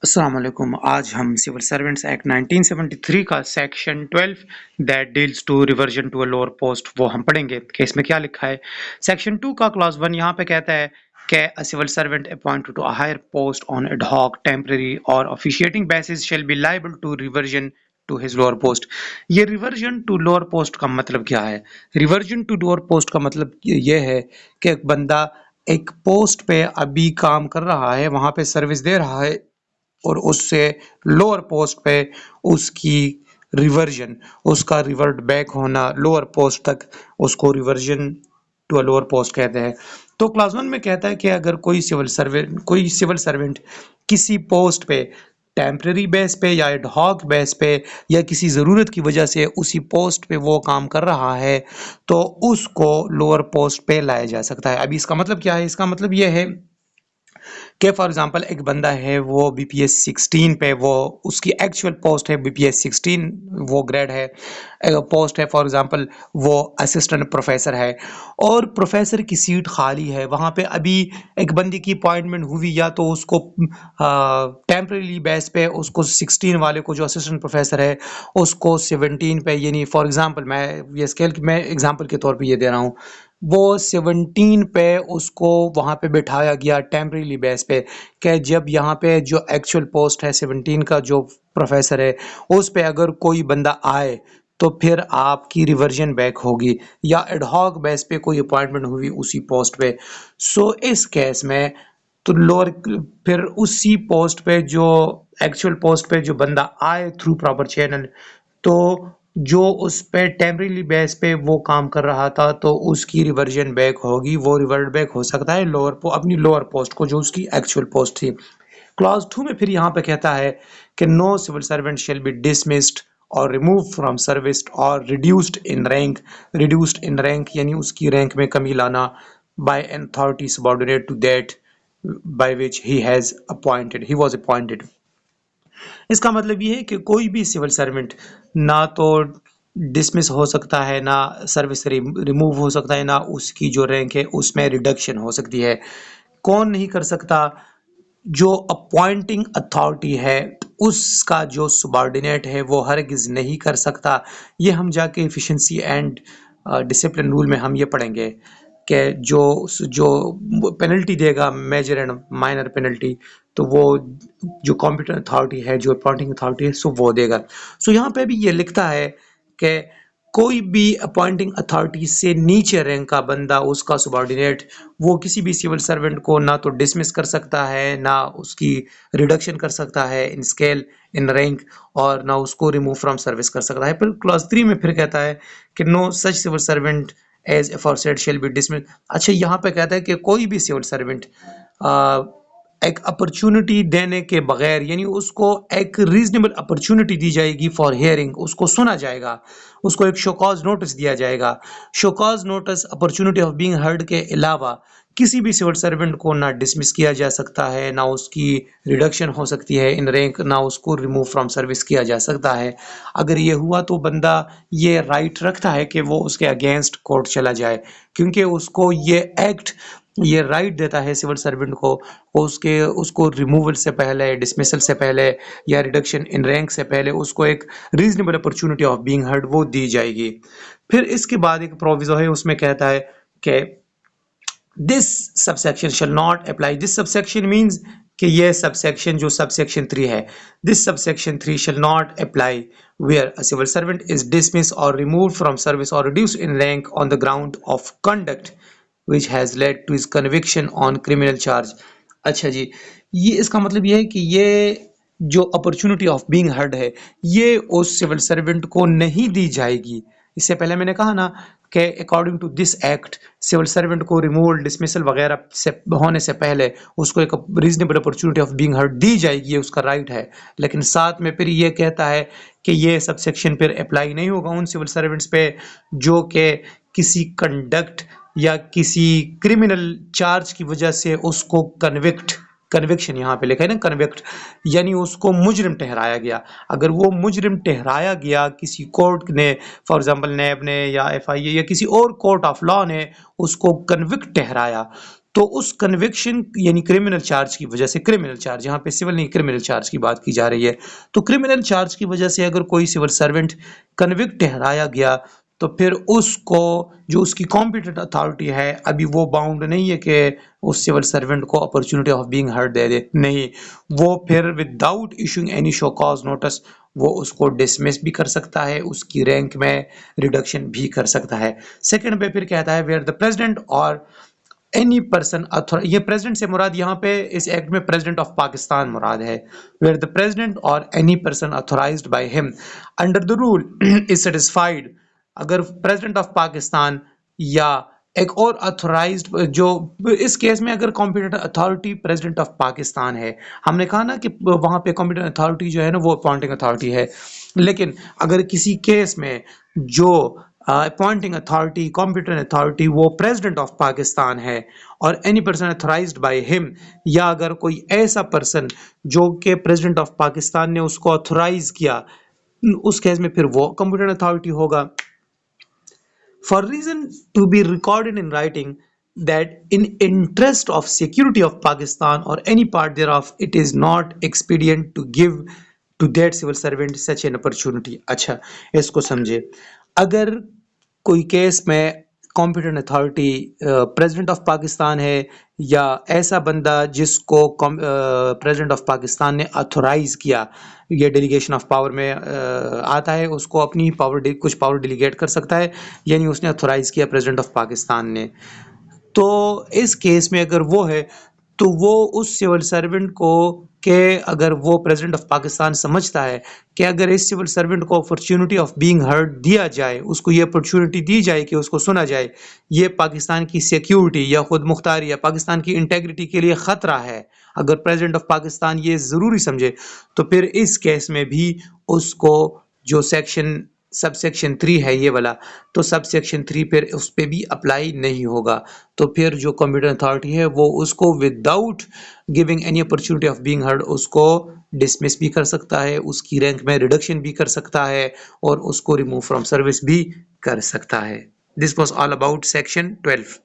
अस्सलाम वालेकुम। आज हम सिविल सर्वेंट्स एक्ट 1973 का section 12 that deals to reversion to a lower post वो हम पढ़ेंगे कि इसमें क्या लिखा है। सेक्शन 2 का क्लॉज 1 यहाँ पे कहता है कि a civil servant appointed to a higher post on ad hoc temporary और officiating basis shall be liable to reversion to his lower post. ये रिवर्जन टू लोअर पोस्ट का मतलब क्या है? रिवर्जन टू लोअर पोस्ट का मतलब ये है कि एक बंदा एक पोस्ट पे अभी काम कर रहा है, वहां पे सर्विस दे रहा है और उससे लोअर पोस्ट पे उसकी रिवर्जन, उसका रिवर्ट बैक होना लोअर पोस्ट तक, उसको reversion to a lower post कहते हैं। तो क्लास 1 में कहता है कि अगर कोई सिविल सर्वेंट किसी पोस्ट पे टेम्पररी बेस पे या एडहॉक बेस पे या किसी ज़रूरत की वजह से उसी पोस्ट पे वो काम कर रहा है, तो उसको लोअर पोस्ट पे लाया जा सकता है। अभी इसका मतलब क्या है? इसका मतलब ये है कि फॉर एग्जांपल एक बंदा है, वो बीपीएस 16 पे, वो उसकी एक्चुअल पोस्ट है बीपीएस 16, वो ग्रेड है, पोस्ट है फॉर एग्जांपल वो असिस्टेंट प्रोफेसर है और प्रोफेसर की सीट खाली है, वहाँ पे अभी एक बंदी की अपॉइंटमेंट हुई, या तो उसको टेम्परेरी बेस पे उसको 16 वाले को जो असिस्टेंट प्रोफेसर है उसको 17 पे, यानी फॉर एग्जांपल मैं ये स्केल मैं एग्जांपल के तौर पे ये दे रहा हूँ, वो 17 पे उसको वहाँ पे बिठाया गया टेम्परेरी बेस पे कि जब यहाँ पे जो एक्चुअल पोस्ट है 17 का जो प्रोफेसर है उस पे अगर कोई बंदा आए तो फिर आपकी रिवर्जन बैक होगी, या एडहॉक बेस पे कोई अपॉइंटमेंट हुई उसी पोस्ट पे। सो इस केस में तो लोअर, फिर उसी पोस्ट पे जो एक्चुअल पोस्ट पे जो बंदा आए थ्रू प्रॉपर चैनल, तो जो उस पे टेम्परेरी बेस पे वो काम कर रहा था तो उसकी रिवर्जन बैक होगी, वो रिवर्ट बैक हो सकता है अपनी लोअर पोस्ट को जो उसकी एक्चुअल पोस्ट थी। क्लॉज 2 में फिर यहाँ पे कहता है कि no civil servant shall be dismissed और रिमूव फ्रॉम सर्विस और reduced in rank. Reduced in rank यानी उसकी रैंक में कमी लाना, by an authority subordinate to that by which he was appointed. इसका मतलब ये है कि कोई भी सिविल सर्वेंट ना तो डिसमिस हो सकता है, ना सर्विस से रिमूव हो सकता है, ना उसकी जो रैंक है उसमें रिडक्शन हो सकती है। कौन नहीं कर सकता? जो अपॉइंटिंग अथॉरिटी है उसका जो सुबॉर्डिनेट है वो हरगिज नहीं कर सकता। ये हम जाके एफिशिएंसी एंड डिसिप्लिन रूल में हम ये पढ़ेंगे कि जो जो पेनल्टी देगा, मेजर एंड माइनर पेनल्टी, तो वो जो कॉम्पिटेंट अथॉरिटी है, जो अपॉइंटिंग अथॉरिटी है, सो वो देगा। सो यहाँ पे भी ये लिखता है कि कोई भी अपॉइंटिंग अथॉरिटी से नीचे रैंक का बंदा, उसका सबॉर्डिनेट, वो किसी भी सिविल सर्वेंट को ना तो डिसमिस कर सकता है, ना उसकी रिडक्शन कर सकता है इन स्केल इन रैंक, और ना उसको रिमूव फ्रॉम सर्विस कर सकता है। फिर क्लॉज 3 में फिर कहता है कि no such civil servant as aforesaid shall be dismiss. अच्छा, यहाँ पे कहता है कि कोई भी सिविल सर्वेंट एक अपॉर्चुनिटी देने के बगैर, यानी उसको एक रीजनेबल अपॉर्चुनिटी दी जाएगी फॉर हियरिंग, उसको सुना जाएगा, उसको एक शोकॉज नोटिस दिया जाएगा। Show cause notice opportunity of being heard के अलावा किसी भी सिविल सर्वेंट को ना डिसमिस किया जा सकता है, ना उसकी रिडक्शन हो सकती है इन रैंक, ना उसको रिमूव फ्रॉम सर्विस किया जा सकता है। अगर ये हुआ तो बंदा ये राइट रखता है कि वो उसके अगेंस्ट कोर्ट चला जाए, क्योंकि उसको ये एक्ट ये राइट देता है सिविल सर्वेंट को, उसके उसको रिमूवल से पहले, डिसमिसल से पहले या रिडक्शन इन रैंक से पहले उसको एक reasonable opportunity of being heard वो दी जाएगी। फिर इसके बाद एक प्रोविजो है, उसमें कहता है कि this subsection shall not apply. This subsection means कि ये सबसेक्शन जो सबसेक्शन 3 है, this subsection 3 shall not apply where a civil servant is dismissed or removed from service or reduced in rank on the ground of conduct which has led to his conviction on criminal charge। अच्छा जी, ये इसका मतलब ये है कि ये जो opportunity of being heard है, ये उस सिविल सर्वेंट को नहीं दी जाएगी। इससे पहले मैंने कहा ना कि according to this act civil servant को रिमूवल, डिसमिसल वगैरह से होने से पहले उसको एक reasonable opportunity of being heard दी जाएगी, ये उसका राइट है। लेकिन साथ में फिर ये कहता है कि ये सबसेक्शन फिर अप्लाई नहीं होगा उन सिविल सर्वेंट्स पे जो कि किसी कंडक्ट या किसी क्रिमिनल चार्ज की वजह से उसको कन्विक्शन यहाँ पे लिखा है ना, कन्विक्ट, यानी उसको मुजरिम ठहराया गया। अगर वो मुजरिम ठहराया गया किसी कोर्ट ने, फॉर एग्जांपल नैब ने या एफआईए या किसी और कोर्ट ऑफ लॉ ने उसको कन्विक्ट ठहराया, तो उस कन्विक्शन यानी क्रिमिनल चार्ज की वजह से, क्रिमिनल चार्ज यहाँ पे सिविल नहीं क्रिमिनल चार्ज की बात की जा रही है, तो क्रिमिनल चार्ज की वजह से अगर कोई सिविल सर्वेंट कन्विक्ट ठहराया गया तो फिर उसको जो उसकी कॉम्पिटेंट अथॉरिटी है अभी वो बाउंड नहीं है कि उस सिविल सर्वेंट को अपॉर्चुनिटी ऑफ बीइंग हर्ड दे दे, नहीं, वो फिर without issuing any show cause notice वो उसको डिसमिस भी कर सकता है, उसकी रैंक में रिडक्शन भी कर सकता है। सेकंड पे फिर कहता है वेयर द प्रेसिडेंट और एनी पर्सन ये प्रेसिडेंट से मुराद यहाँ पे इस एक्ट में प्रेसिडेंट ऑफ पाकिस्तान मुराद है, वेयर द प्रेसिडेंट और any person authorised by him under the rule is satisfied, अगर प्रेसिडेंट ऑफ पाकिस्तान या एक और अथोराइज्ड जो इस केस में अगर competent authority president of Pakistan है, हमने कहा ना कि वहां पे कॉम्पिटेंट अथॉरिटी जो है ना वो अपॉइंटिंग अथॉरिटी है, लेकिन अगर किसी केस में जो अपॉइंटिंग अथॉरिटी कॉम्पिटेंट अथॉरिटी वो प्रेसिडेंट ऑफ पाकिस्तान है और any person authorised by him, या अगर कोई ऐसा पर्सन जो कि प्रेसिडेंट ऑफ पाकिस्तान ने उसको अथोराइज किया, उस केस में फिर वो कॉम्पिटेंट अथॉरिटी होगा। For reason to be recorded in writing that in interest of security of Pakistan or any part thereof it is not expedient to give to that civil servant such an opportunity। अच्छा, इसको समझे, अगर कोई case में competent authority president of Pakistan है या ऐसा बंदा जिसको प्रेसिडेंट ऑफ पाकिस्तान ने अथोराइज किया, ये डेलीगेशन ऑफ पावर में आता है, उसको अपनी पावर कुछ पावर डेलीगेट कर सकता है, यानी उसने अथोराइज किया प्रेसिडेंट ऑफ पाकिस्तान ने, तो इस केस में अगर वो है तो वो उस सिविल सर्वेंट को के अगर वो प्रेसिडेंट ऑफ पाकिस्तान समझता है कि अगर इस सिविल सर्वेंट को अपॉर्चुनिटी ऑफ बीइंग हर्ड दिया जाए, उसको ये अपॉर्चुनिटी दी जाए कि उसको सुना जाए, ये पाकिस्तान की सिक्योरिटी या खुद मुख्तारी या पाकिस्तान की इंटेग्रिटी के लिए ख़तरा है, अगर प्रेसिडेंट ऑफ पाकिस्तान ये ज़रूरी समझे, तो फिर इस केस में भी उसको जो सेक्शन सब सेक्शन 3 है ये वाला, तो सब सेक्शन 3 फिर उस पर भी अप्लाई नहीं होगा, तो फिर जो कॉम्पिटेंट अथॉरिटी है वो उसको without giving any opportunity of being heard उसको डिसमिस भी कर सकता है, उसकी रैंक में रिडक्शन भी कर सकता है और उसको रिमूव फ्रॉम सर्विस भी कर सकता है। This was all about section 12।